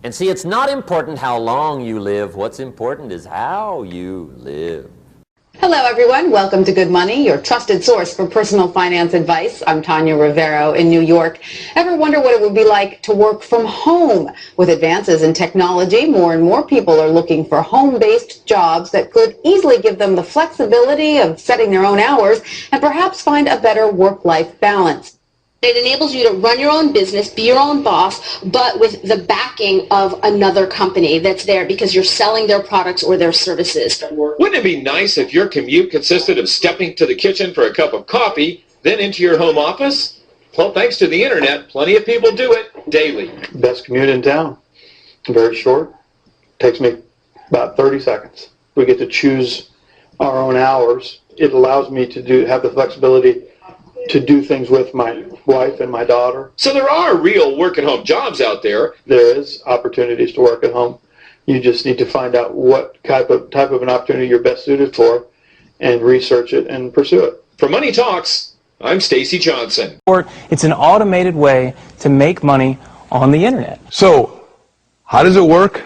And see, it's not important how long you live. What's important is how you live. Hello, everyone. Welcome to Good Money, your trusted source for personal finance advice. I'm Tanya Rivero in New York. Ever wonder what it would be like to work from home? With advances in technology, more and more people are looking for home-based jobs that could easily give them the flexibility of setting their own hours and perhaps find a better work-life balance. It enables you to run your own business, be your own boss, but with the backing of another company that's there because you're selling their products or their services. Wouldn't it be nice if your commute consisted of stepping to the kitchen for a cup of coffee, then into your home office? Well, thanks to the internet, plenty of people do it daily. Best commute in town. Very short. Takes me about 30 seconds. We get to choose our own hours. It allows me to have the flexibility to do things with my wife and my daughter. So there are real work-at-home jobs out there. There is opportunities to work at home. You just need to find out what type of an opportunity you're best suited for and research it and pursue it. For Money Talks, I'm Stacy Johnson. It's an automated way to make money on the internet. So, how does it work?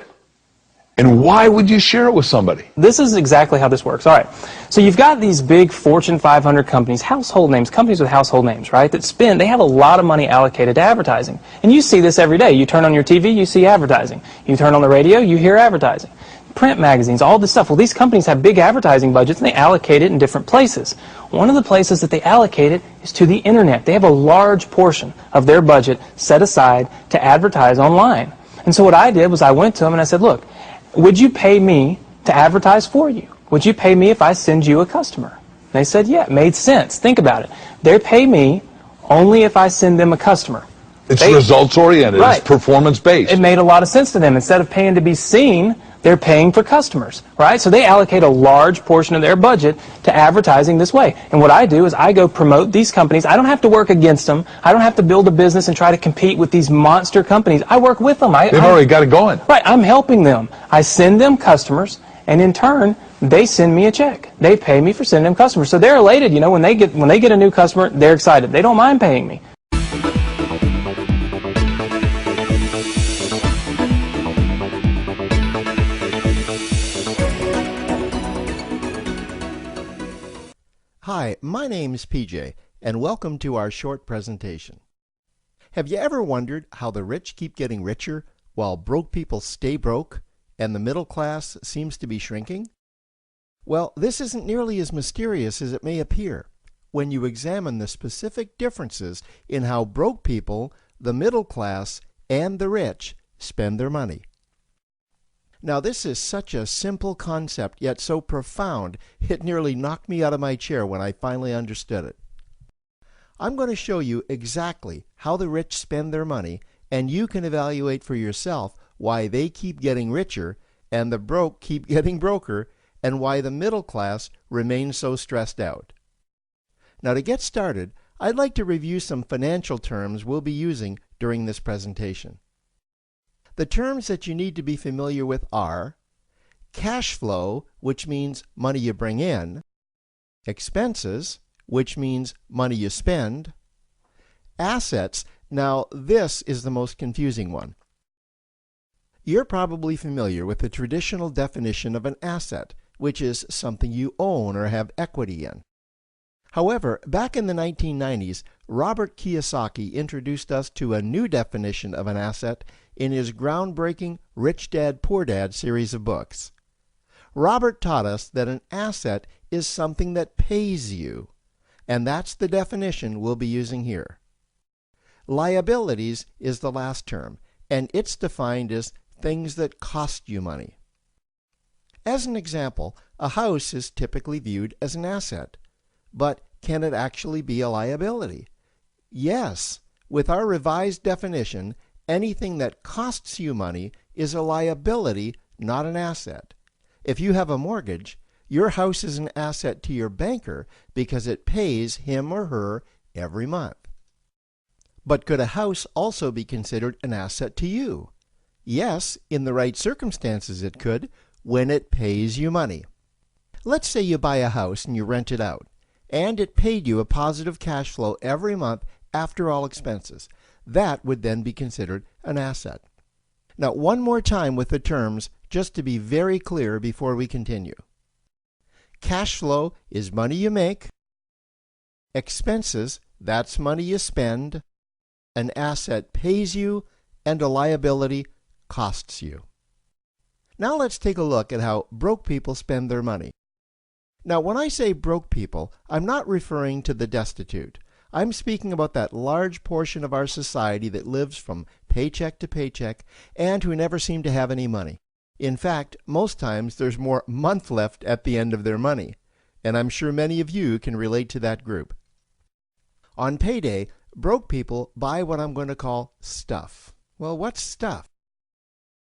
And why would you share it with somebody? This is exactly how this works. All right. So you've got these big Fortune 500 companies, household names, companies with household names, right, that they have a lot of money allocated to advertising. And you see this every day. You turn on your TV, you see advertising. You turn on the radio, you hear advertising. Print magazines, all this stuff. Well, these companies have big advertising budgets and they allocate it in different places. One of the places that they allocate it is to the internet. They have a large portion of their budget set aside to advertise online. And so what I did was I went to them and I said, look, would you pay me to advertise for you? Would you pay me if I send you a customer? And they said, yeah, it made sense. Think about it. They pay me only if I send them a customer. It's results-oriented. Right. It's performance-based. It made a lot of sense to them. Instead of paying to be seen, they're paying for customers, right? So they allocate a large portion of their budget to advertising this way. And what I do is I go promote these companies. I don't have to work against them. I don't have to build a business and try to compete with these monster companies. I work with them. They've already got it going. Right. I'm helping them. I send them customers, and in turn, they send me a check. They pay me for sending them customers. So they're elated. You know, when they get a new customer, they're excited. They don't mind paying me. Hi, my name's PJ, and welcome to our short presentation. Have you ever wondered how the rich keep getting richer while broke people stay broke and the middle class seems to be shrinking? Well, this isn't nearly as mysterious as it may appear when you examine the specific differences in how broke people, the middle class, and the rich spend their money. Now, this is such a simple concept, yet so profound, it nearly knocked me out of my chair when I finally understood it. I'm going to show you exactly how the rich spend their money, and you can evaluate for yourself why they keep getting richer and the broke keep getting broker, and why the middle class remains so stressed out. Now, to get started, I'd like to review some financial terms we'll be using during this presentation. The terms that you need to be familiar with are cash flow, which means money you bring in, expenses, which means money you spend, assets. Now, this is the most confusing one. You're probably familiar with the traditional definition of an asset, which is something you own or have equity in. However, back in the 1990s, Robert Kiyosaki introduced us to a new definition of an asset in his groundbreaking Rich Dad, Poor Dad series of books. Robert taught us that an asset is something that pays you, and that's the definition we'll be using here. Liabilities is the last term, and it's defined as things that cost you money. As an example, a house is typically viewed as an asset, but can it actually be a liability? Yes, with our revised definition, anything that costs you money is a liability, not an asset. If you have a mortgage, your house is an asset to your banker because it pays him or her every month. But could a house also be considered an asset to you? Yes, in the right circumstances it could, when it pays you money. Let's say you buy a house and you rent it out, and it paid you a positive cash flow every month after all expenses. That would then be considered an asset. Now, one more time with the terms, just to be very clear before we continue. Cash flow is money you make. Expenses, that's money you spend. An asset pays you, and a liability costs you. Now let's take a look at how broke people spend their money. Now, when I say broke people, I'm not referring to the destitute. I'm speaking about that large portion of our society that lives from paycheck to paycheck and who never seem to have any money. In fact, most times there's more month left at the end of their money, and I'm sure many of you can relate to that group. On payday, broke people buy what I'm going to call stuff. Well, what's stuff?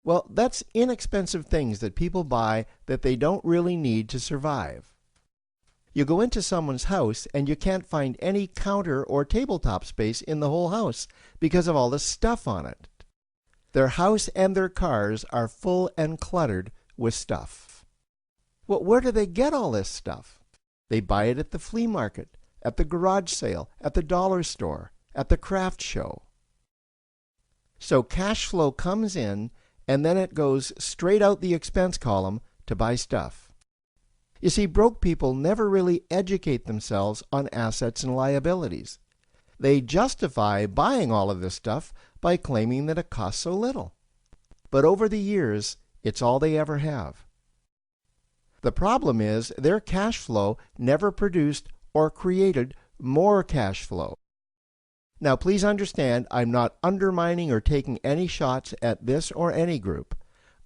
Well, that's inexpensive things that people buy that they don't really need to survive. You go into someone's house and you can't find any counter or tabletop space in the whole house because of all the stuff on it. Their house and their cars are full and cluttered with stuff. Well, where do they get all this stuff? They buy it at the flea market, at the garage sale, at the dollar store, at the craft show. So cash flow comes in and then it goes straight out the expense column to buy stuff. You see, broke people never really educate themselves on assets and liabilities. They justify buying all of this stuff by claiming that it costs so little. But over the years, it's all they ever have. The problem is their cash flow never produced or created more cash flow. Now, please understand, I'm not undermining or taking any shots at this or any group.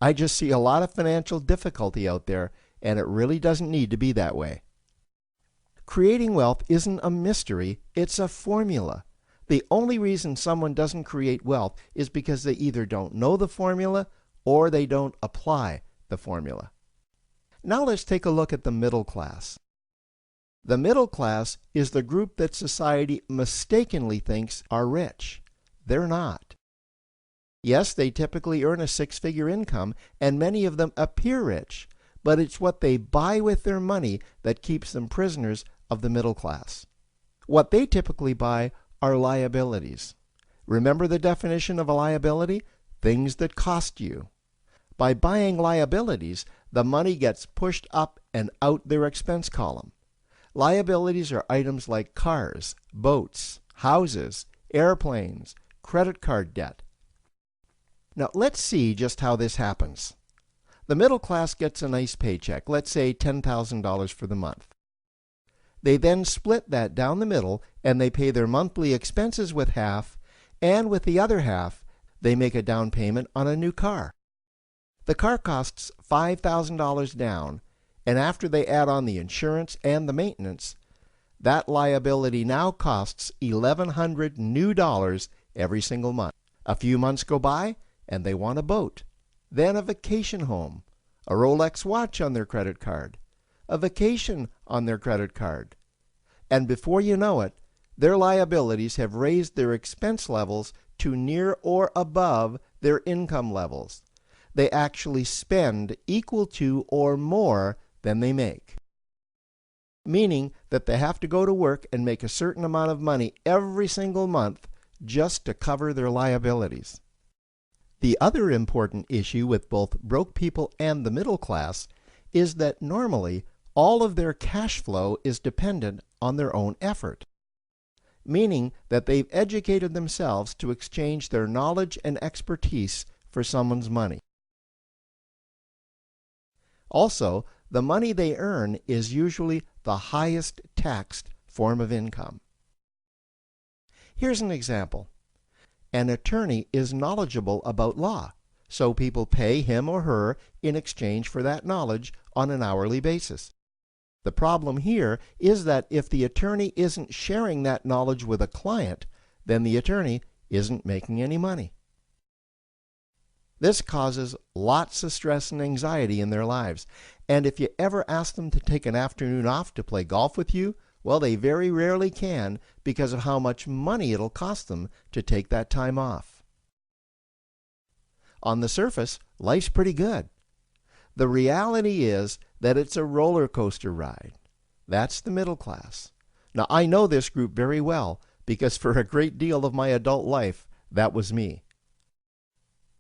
I just see a lot of financial difficulty out there, and it really doesn't need to be that way. Creating wealth isn't a mystery, it's a formula. The only reason someone doesn't create wealth is because they either don't know the formula or they don't apply the formula. Now let's take a look at the middle class. The middle class is the group that society mistakenly thinks are rich. They're not. Yes, they typically earn a six-figure income, and many of them appear rich, but it's what they buy with their money that keeps them prisoners of the middle class. What they typically buy are liabilities. Remember the definition of a liability? Things that cost you. By buying liabilities, the money gets pushed up and out their expense column. Liabilities are items like cars, boats, houses, airplanes, credit card debt. Now let's see just how this happens. The middle class gets a nice paycheck, let's say $10,000 for the month. They then split that down the middle and they pay their monthly expenses with half, and with the other half, they make a down payment on a new car. The car costs $5,000 down, and after they add on the insurance and the maintenance, that liability now costs $1,100 new dollars every single month. A few months go by, and they want a boat, then a vacation home, a Rolex watch on their credit card, a vacation on their credit card. And before you know it, their liabilities have raised their expense levels to near or above their income levels. They actually spend equal to or more than they make. Meaning that they have to go to work and make a certain amount of money every single month just to cover their liabilities. The other important issue with both broke people and the middle class is that normally all of their cash flow is dependent on their own effort, meaning that they've educated themselves to exchange their knowledge and expertise for someone's money. Also, the money they earn is usually the highest taxed form of income. Here's an example. An attorney is knowledgeable about law, so people pay him or her in exchange for that knowledge on an hourly basis. The problem here is that if the attorney isn't sharing that knowledge with a client, then the attorney isn't making any money. This causes lots of stress and anxiety in their lives, and if you ever ask them to take an afternoon off to play golf with you, well, they very rarely can because of how much money it'll cost them to take that time off. On the surface, life's pretty good. The reality is that it's a roller coaster ride. That's the middle class. Now, I know this group very well because for a great deal of my adult life, that was me.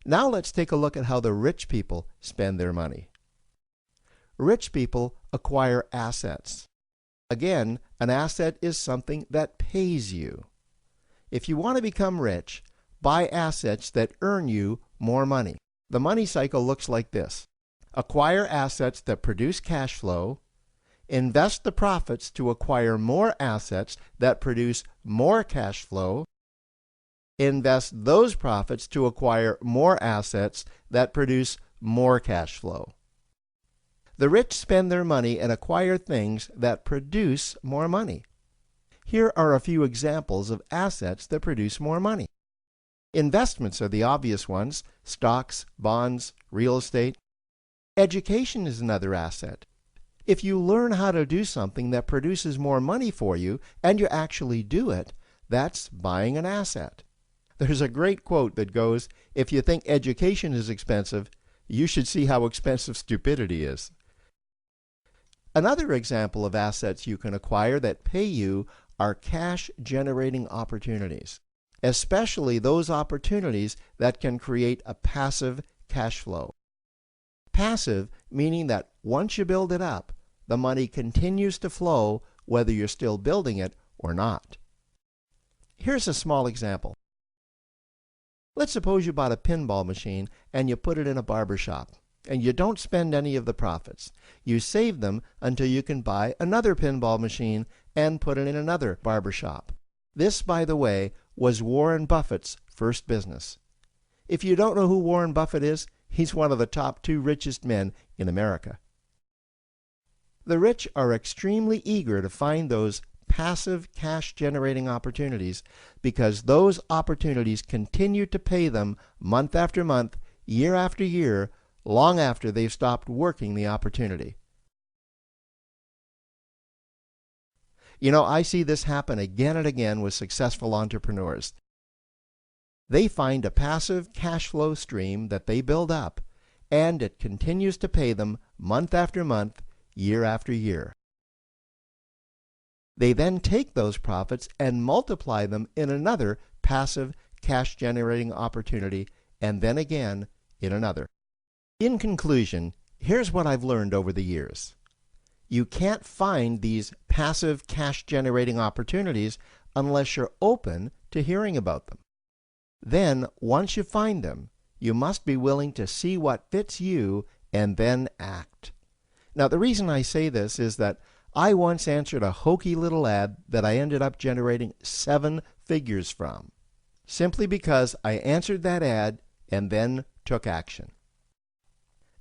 Now let's take a look at how the rich people spend their money. Rich people acquire assets. Again, an asset is something that pays you. If you want to become rich, buy assets that earn you more money. The money cycle looks like this. Acquire assets that produce cash flow, invest the profits to acquire more assets that produce more cash flow, invest those profits to acquire more assets that produce more cash flow. The rich spend their money and acquire things that produce more money. Here are a few examples of assets that produce more money. Investments are the obvious ones: stocks, bonds, real estate. Education is another asset. If you learn how to do something that produces more money for you and you actually do it, that's buying an asset. There's a great quote that goes, "If you think education is expensive, you should see how expensive stupidity is." Another example of assets you can acquire that pay you are cash-generating opportunities, especially those opportunities that can create a passive cash flow. Passive meaning that once you build it up, the money continues to flow whether you're still building it or not. Here's a small example. Let's suppose you bought a pinball machine and you put it in a barber shop, and you don't spend any of the profits. You save them until you can buy another pinball machine and put it in another barber shop. This, by the way, was Warren Buffett's first business. If you don't know who Warren Buffett is, he's one of the top 2 richest men in America. The rich are extremely eager to find those passive cash-generating opportunities because those opportunities continue to pay them month after month, year after year, long after they've stopped working the opportunity. You know, I see this happen again and again with successful entrepreneurs. They find a passive cash flow stream that they build up, and it continues to pay them month after month, year after year. They then take those profits and multiply them in another passive cash-generating opportunity, and then again in another. In conclusion, here's what I've learned over the years. You can't find these passive cash-generating opportunities unless you're open to hearing about them. Then, once you find them, you must be willing to see what fits you and then act. Now, the reason I say this is that I once answered a hokey little ad that I ended up generating 7 figures from, simply because I answered that ad and then took action.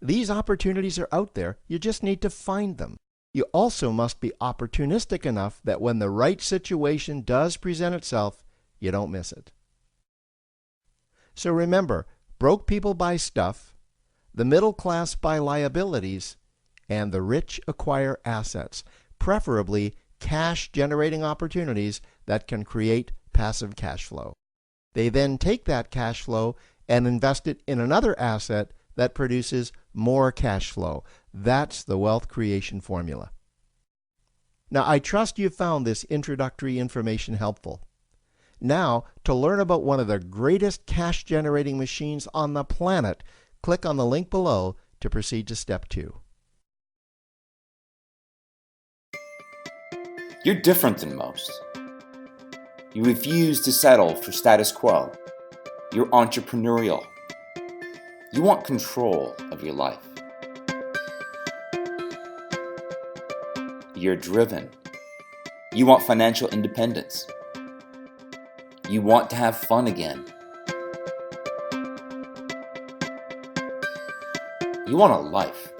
These opportunities are out there. You just need to find them. You also must be opportunistic enough that when the right situation does present itself, you don't miss it. So remember, broke people buy stuff, the middle class buy liabilities, and the rich acquire assets, preferably cash-generating opportunities that can create passive cash flow. They then take that cash flow and invest it in another asset that produces more cash flow. That's the wealth creation formula. Now, I trust you found this introductory information helpful. Now, to learn about one of the greatest cash-generating machines on the planet, click on the link below to proceed to step 2. You're different than most. You refuse to settle for status quo. You're entrepreneurial. You want control of your life. You're driven. You want financial independence. You want to have fun again. You want a life